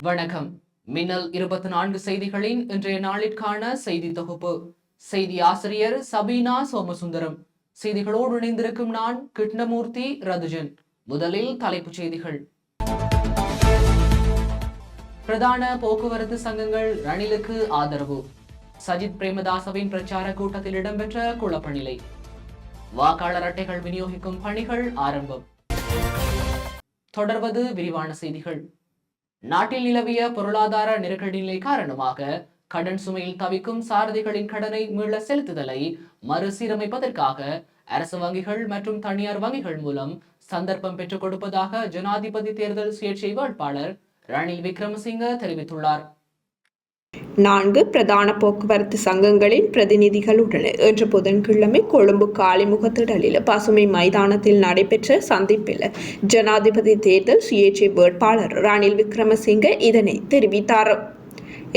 வணக்கம். மின்னல் 24 செய்திகளின் இன்றைய நாளிற்கான செய்தி தொகுப்பு. செய்தி ஆசிரியர் சபீனா சோமசுந்தரம். செய்திகளோடு இணைந்திருக்கும் நான் கிருஷ்ணமூர்த்தி ரதுஜன். முதலில் தலைப்புச் செய்திகள். பிரதான போக்குவரத்து சங்கங்கள் ரணிலுக்கு ஆதரவு. சஜித் பிரேமதாசவின் பிரச்சார கூட்டத்தில் இடம்பெற்ற குழப்பநிலை. வாக்காளர் அட்டைகள் விநியோகிக்கும் பணிகள் ஆரம்பம். தொடர்வது விரிவான செய்திகள். நாட்டில் நிலவிய பொருளாதார நெருக்கடி நிலை காரணமாக கடன் சுமையில் தவிக்கும் சாரதிகளின் கடனை மீள செலுத்துதலை மறுசீரமைப்பதற்காக அரசு வங்கிகள் மற்றும் தனியார் வங்கிகள் மூலம் சந்தர்ப்பம் பெற்றுக் கொடுப்பதாக ஜனாதிபதி தேர்தல் சுயேட்சை வேட்பாளர் ரணில் விக்ரமசிங்க தெரிவித்துள்ளார். 4 பிரதான போக்குவரத்து சங்கங்களின் பிரதிநிதிகளுடன் இன்று புதன்கிழமை கொழும்பு காலிமுகத்திடலில் பசுமை மைதானத்தில் நடைபெற்ற சந்திப்பில் ஜனாதிபதி தேர்தல் சுயேட்சை வேட்பாளர் ரணில் விக்ரமசிங்க இதனை தெரிவித்தார்.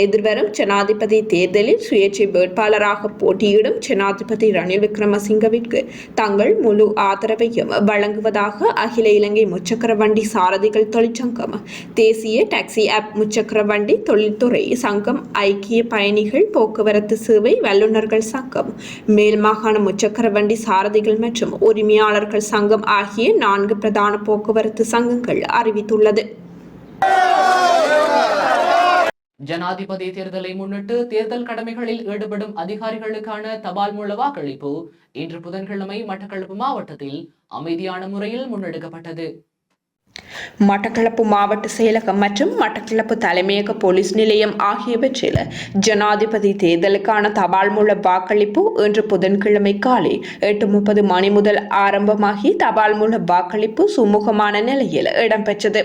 எதிர்வரும் ஜனாதிபதி தேர்தலில் சுயேட்சை வேட்பாளராக போட்டியிடும் ஜனாதிபதி ரணில் விக்ரமசிங்கவிற்கு தங்கள் முழு ஆதரவையும் வழங்குவதாக அகில இலங்கை முச்சக்கர வண்டி சாரதிகள் தொழிற்சங்கம், தேசிய டாக்ஸி ஆப் முச்சக்கர வண்டி தொழில்துறை சங்கம், ஐக்கிய பயணிகள் போக்குவரத்து சேவை வல்லுநர்கள் சங்கம், மேல் மாகாண முச்சக்கர வண்டி சாரதிகள் மற்றும் உரிமையாளர்கள் சங்கம் ஆகிய 4 பிரதான போக்குவரத்து சங்கங்கள் அறிவித்துள்ளது. ஜனாதிபதி தேர்தலை முன்னிட்டு தேர்தல் கடமைகளில் ஈடுபடும் அதிகாரிகளுக்கான தபால் மூல வாக்களிப்பு இன்று புதன்கிழமை மட்டக்களப்பு மாவட்டத்தில் அமைதியான முறையில் முன்னெடுக்கப்பட்டது. மட்டக்களப்பு மாவட்ட செயலகம் மற்றும் மட்டக்களப்பு தலைமையக போலீஸ் நிலையம் ஆகியவற்றில் ஜனாதிபதி தேர்தலுக்கான தபால் மூல வாக்களிப்பு இன்று புதன்கிழமை காலை 8:30 மணி முதல் ஆரம்பமாகி தபால் மூல வாக்களிப்பு சுமூகமான நிலையில் இடம்பெற்றது.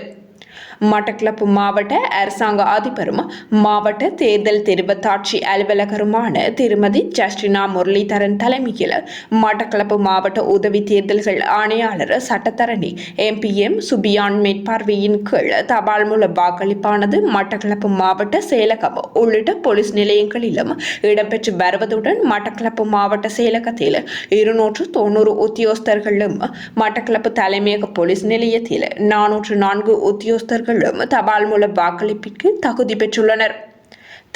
மட்டக்களப்பு மாவட்ட அரசாங்க அதிபரும் மாவட்ட தேர்தல் தெரிவத்தாட்சி அலுவலகருமான திருமதி ஜஸ்டினா முரளிதரன் தலைமையில் மட்டக்களப்பு மாவட்ட உதவி தேர்தல்கள் ஆணையாளர் சட்டத்தரணி MPM சுபியான் மேற்பார்வையின் கீழ் தபால் மூல வாக்களிப்பானது மட்டக்களப்பு மாவட்ட செயலகம் உள்ளிட்ட போலீஸ் நிலையங்களிலும் இடம்பெற்று வருவதுடன் மட்டக்களப்பு மாவட்ட செயலகத்தில் 290 உத்தியோகஸ்தர்களும் மட்டக்களப்பு தலைமையக போலீஸ் நிலையத்தில் 404 உத்தியோகஸ்தர்கள் தபால் மூல வாக்களிப்பிற்கு தகுதி பெற்றுள்ளனர்.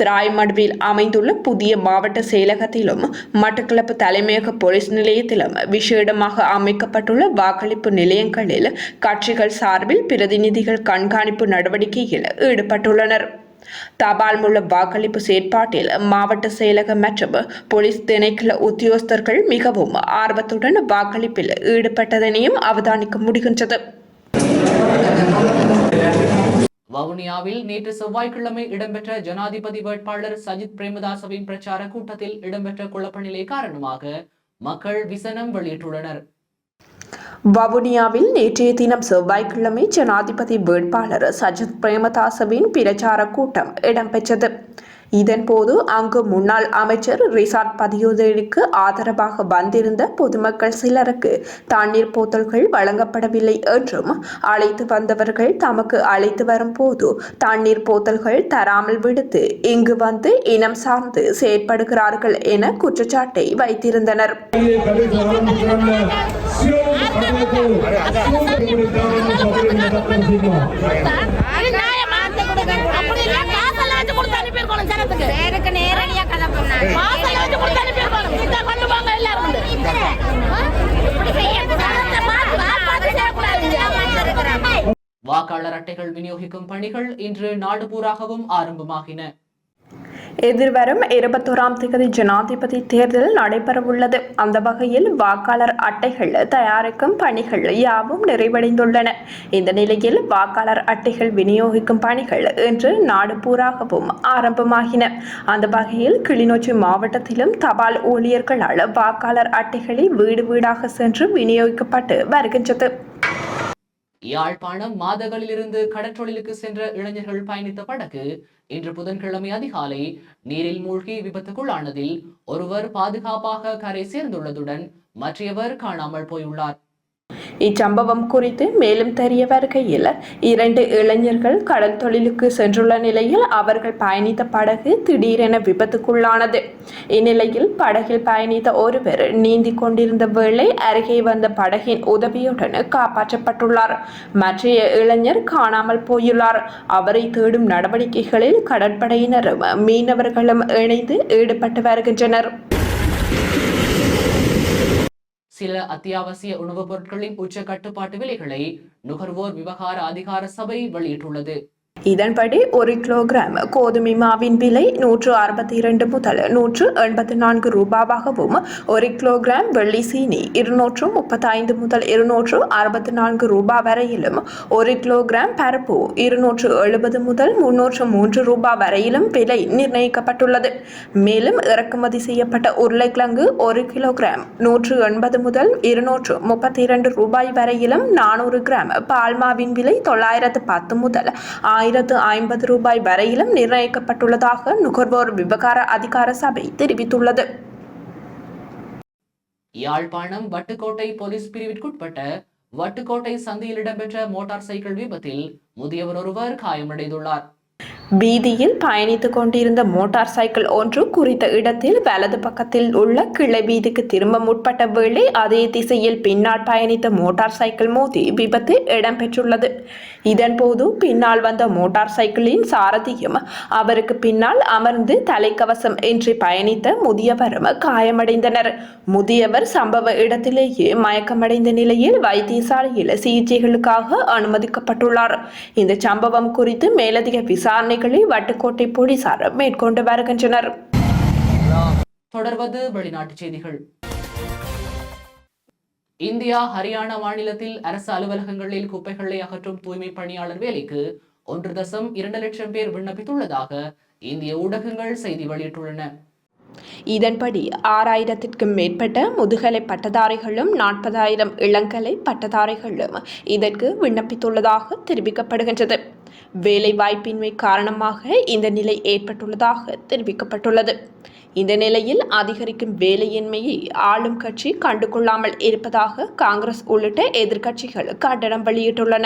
திராய்மடுவில் அமைந்துள்ள புதிய மாவட்ட செயலகத்திலும் மட்டக்களப்பு தலைமையக போலீஸ் நிலையத்திலும் விசேடமாக அமைக்கப்பட்டுள்ள வாக்களிப்பு நிலையங்களில் கட்சிகள் சார்பில் பிரதிநிதிகள் கண்காணிப்பு நடவடிக்கையில் ஈடுபட்டுள்ளனர். தபால் மூல வாக்களிப்பு செயற்பாட்டில் மாவட்ட செயலகம் மற்றும் போலீஸ் திணைக்கள உத்தியோகஸ்தர்கள் மிகவும் ஆர்வத்துடன் வாக்களிப்பில் ஈடுபட்டதனையும் அவதானிக்க முடிகின்றது. வவுனியாவில் நேற்று செவ்வாய்க்கிழமை இடம்பெற்ற ஜனாதிபதி வேட்பாளர் சஜித் பிரேமதாசவின் பிரச்சார கூட்டத்தில் இடம்பெற்ற குழப்பநிலை காரணமாக மக்கள் விசனம் வெளியிட்டுள்ளனர். வவுனியாவில் நேற்றைய தினம் செவ்வாய்க்கிழமை ஜனாதிபதி வேட்பாளர் சஜித் பிரேமதாசவின் பிரச்சார கூட்டம் இடம்பெற்றது. இதன்போது அங்கு முன்னாள் அமைச்சர் ரிசாட் பதியுதீனுக்கு ஆதரவாக வந்திருந்த பொதுமக்கள் சிலருக்கு தண்ணீர் போத்தல்கள் வழங்கப்படவில்லை என்றும், அழைத்து வந்தவர்கள் தமக்கு அழைத்து வரும் போது தண்ணீர் போத்தல்கள் தராமல் விடுத்து இங்கு வந்து இனம் சார்ந்து செயற்படுகிறார்கள் என குற்றச்சாட்டை வைத்திருந்தனர். வாக்காளர் அட்டைகள் விநியோகிக்கும் பணிகள் இன்று நாடு பூராகவும் ஆரம்பமாகின. எதிர்வரும் 21ஆம் தேதி ஜனாதிபதி தேர்தல் நடைபெறவுள்ளது. அந்த வகையில் வாக்காளர் அட்டைகள் தயாரிக்கும் பணிகள் யாவும் நிறைவடைந்துள்ளன. இந்த நிலையில் வாக்காளர் அட்டைகள் விநியோகிக்கும் பணிகள் இன்று நாடு பூராகவும் ஆரம்பமாகின. அந்த வகையில் கிளிநொச்சி மாவட்டத்திலும் தபால் ஊழியர்களால் வாக்காளர் அட்டைகளை வீடு வீடாக சென்று விநியோகிக்கப்பட்டு வருகின்றது. யாழ்ப்பாணம் மாதகளிலிருந்து கடற்றொழிலுக்கு சென்ற இளைஞர்கள் பயணித்த படகு இன்று புதன்கிழமை அதிகாலை நீரில் மூழ்கி விபத்துக்குள்ளானதில் ஒருவர் பாதுகாப்பாக கரை சேர்ந்துள்ளதுடன் மற்றவர் காணாமல் போயுள்ளார். இச்சம்பவம் குறித்து மேலும் தெரிய வருகையில் 2 இளைஞர்கள் கடல் தொழிலுக்கு சென்றுள்ள நிலையில் அவர்கள் பயணித்த படகு திடீரென விபத்துக்குள்ளானது. இந்நிலையில் படகில் பயணித்த ஒருவர் நீந்திக் கொண்டிருந்த வேளை அருகே வந்த படகின் உதவியுடன் காப்பாற்றப்பட்டுள்ளார். மற்றைய இளைஞர் காணாமல் போயுள்ளார். அவரை தேடும் நடவடிக்கைகளில் கடற்படையினரும் மீனவர்களும் இணைந்து ஈடுபட்டு வருகின்றனர். சில அத்தியாவசிய உணவுப் பொருட்களின் உச்ச கட்டுப்பாட்டு விலைகளை நுகர்வோர் விவகார அதிகார சபை வெளியிட்டுள்ளது. இதன்படி 1 கிலோகிராம் கோதுமை மாவின் விலை 162 முதல் 184 ரூபாவாகவும் 1 கிலோகிராம் வெள்ளி சீனி 235 முதல் 264 ரூபாய் வரையிலும் 1 கிலோகிராம் பருப்பு 270 முதல் 303 ரூபாய் வரையிலும் விலை நிர்ணயிக்கப்பட்டுள்ளது. மேலும் இறக்குமதி செய்யப்பட்ட உருளைக்கிழங்கு 1 கிலோகிராம் 180 முதல் 232 ரூபாய் வரையிலும் 400 கிராம் பால்மாவின் விலை 910 முதல் 1050 ரூபாய் வரையிலும் நிர்ணயிக்கப்பட்டுள்ளதாக நுகர்வோர் விவகார அதிகார சபை தெரிவித்துள்ளது. யாழ்ப்பாணம் வட்டுக்கோட்டை போலீஸ் பிரிவிற்குட்பட்ட வட்டுக்கோட்டை சந்தையில் இடம்பெற்ற மோட்டார் சைக்கிள் விபத்தில் முதியவர் ஒருவர் காயமடைந்துள்ளார். வீதியில் பயணித்துக் கொண்டிருந்த மோட்டார் சைக்கிள் ஒன்று குறித்த இடத்தில் வலது பக்கத்தில் உள்ள கிளை வீதிக்கு திரும்ப முற்பட்ட வேளை அதே திசையில் பின்னால் பயணித்த மோட்டார் சைக்கிள் மோதி விபத்து இடம்பெற்றுள்ளது. இதன்போது பின்னால் வந்த மோட்டார் சைக்கிளின் சாரதியும் அவருக்கு பின்னால் அமர்ந்து தலைக்கவசம் இன்றி பயணித்த முதியவரும் காயமடைந்தனர். முதியவர் சம்பவ இடத்திலேயே மயக்கமடைந்த நிலையில் வைத்தியசாலையில் சிகிச்சைகளுக்காக அனுமதிக்கப்பட்டுள்ளார். இந்த சம்பவம் குறித்து மேலதிக விசாரணைகளை வட்டுக்கோட்டை போலீசார் மேற்கொண்டு வருகின்றனர். தொடர்வது வெளிநாட்டு செய்திகள். இந்தியா ஹரியானா மாநிலத்தில் அரசு அலுவலகங்களில் குப்பைகளை அகற்றும் தூய்மை பணியாளர் வேலைக்கு 1.2 லட்சம் பேர் விண்ணப்பித்துள்ளதாக இந்திய ஊடகங்கள் செய்தி வெளியிட்டுள்ளன. இதன்படி 6000க்கும் மேற்பட்ட முதுகலை பட்டதாரிகளும் 40,000 இளங்கலை பட்டதாரிகளும் இதற்கு விண்ணப்பித்துள்ளதாக தெரிவிக்கப்படுகின்றது. வேலைவாய்ப்பின்மை காரணமாக இந்த நிலை ஏற்பட்டுள்ளதாக தெரிவிக்கப்பட்டுள்ளது. இந்த நிலையில் அதிகரிக்கும் வேலையின்மையை ஆளும் கட்சி கண்டுகொள்ளாமல் இருப்பதாக காங்கிரஸ் உள்ளிட்ட எதிர்க்கட்சிகள் கண்டனம் வெளியிட்டுள்ளன.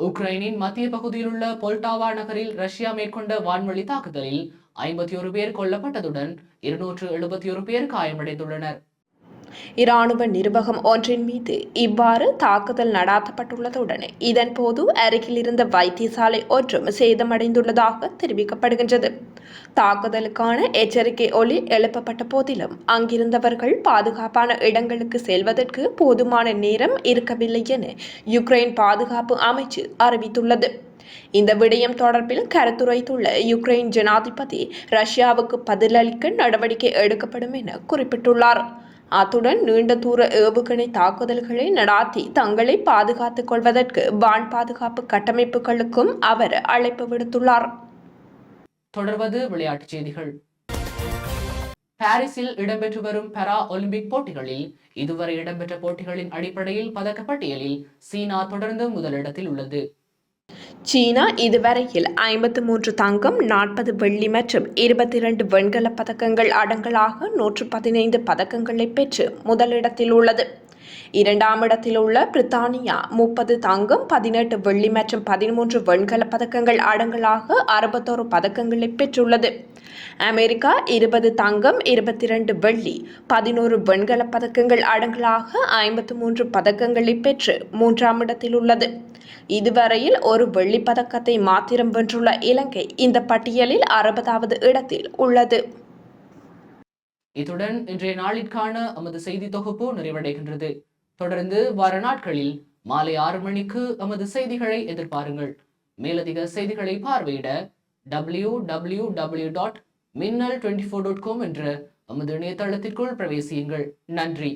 உக்ரைனின் மத்திய பகுதியில் உள்ள பொல்டாவா நகரில் ரஷ்யா மேற்கொண்ட வான்வழி தாக்குதலில் 51 பேர் கொல்லப்பட்டதுடன் 271 பேர் காயமடைந்துள்ளனர். இராணுவ நிர்வாகம் ஒன்றின் மீது இவ்வாறு தாக்குதல் நடாத்தப்பட்டுள்ளதுடன் இதன்போது அருகில் இருந்த வைத்தியசாலை ஒன்றும் சேதமடைந்துள்ளதாக தெரிவிக்கப்படுகின்றது. தாக்குதலுக்கான எச்சரிக்கை ஒலி எழுப்பப்பட்ட போதிலும் அங்கிருந்தவர்கள் பாதுகாப்பான இடங்களுக்கு செல்வதற்கு போதுமான நேரம் இருக்கவில்லை என யுக்ரைன் பாதுகாப்பு அமைச்சு அறிவித்துள்ளது. இந்த விடயம் தொடர்பில் கருத்துரைத்துள்ள யுக்ரைன் ஜனாதிபதி ரஷ்யாவுக்கு பதிலளிக்க நடவடிக்கை எடுக்கப்படும் என குறிப்பிட்டுள்ளார். அத்துடன் நீண்ட தூர ஏவுகணை தாக்குதல்களை நடாத்தி தங்களை பாதுகாத்துக் கொள்வதற்கு வான் பாதுகாப்பு கட்டமைப்புகளுக்கும் அவர் அழைப்பு விடுத்துள்ளார். தொடர்வது விளையாட்டுச் செய்திகள். பாரிஸில் இடம்பெற்று வரும் பாரா ஒலிம்பிக் போட்டிகளில் இதுவரை இடம்பெற்ற போட்டிகளின் அடிப்படையில் பதக்கப்பட்டியலில் சீனா தொடர்ந்து முதலிடத்தில் உள்ளது. சீனா இதுவரையில் 53 தங்கம், 40 வெள்ளி மற்றும் 22 வெண்கல பதக்கங்கள் அடங்கலாக 115 பதக்கங்களை பெற்று முதலிடத்தில் உள்ளது. இரண்டாம் இடத்தில் உள்ள பிரித்தானியா 30 தங்கம், 18 வெள்ளி மற்றும் 13 வெண்கல பதக்கங்கள் அடங்கலாக 61 பதக்கங்களை பெற்றுள்ளது. அமெரிக்கா 20 தங்கம், 22 வெள்ளி, 11 வெண்கல பதக்கங்கள் அடங்கலாக 53 பதக்கங்களை பெற்று மூன்றாம் இடத்தில் உள்ளது. இதுவரையில் ஒரு வெள்ளி பதக்கத்தை மாத்திரம் வென்றுள்ள இலங்கை இந்த பட்டியலில் 60வது இடத்தில் உள்ளது. இத்துடன் இன்றைய நாளிற்கான நமது செய்தி தொகுப்பு நிறைவடைகின்றது. தொடர்ந்து வார நாட்களில் மாலை 6 மணிக்கு நமது செய்திகளை எதிர்பாருங்கள். மேலதிக செய்திகளை பார்வையிட www.minnal24.com என்ற நமது இணையதளத்திற்குள் பிரவேசியுங்கள். நன்றி.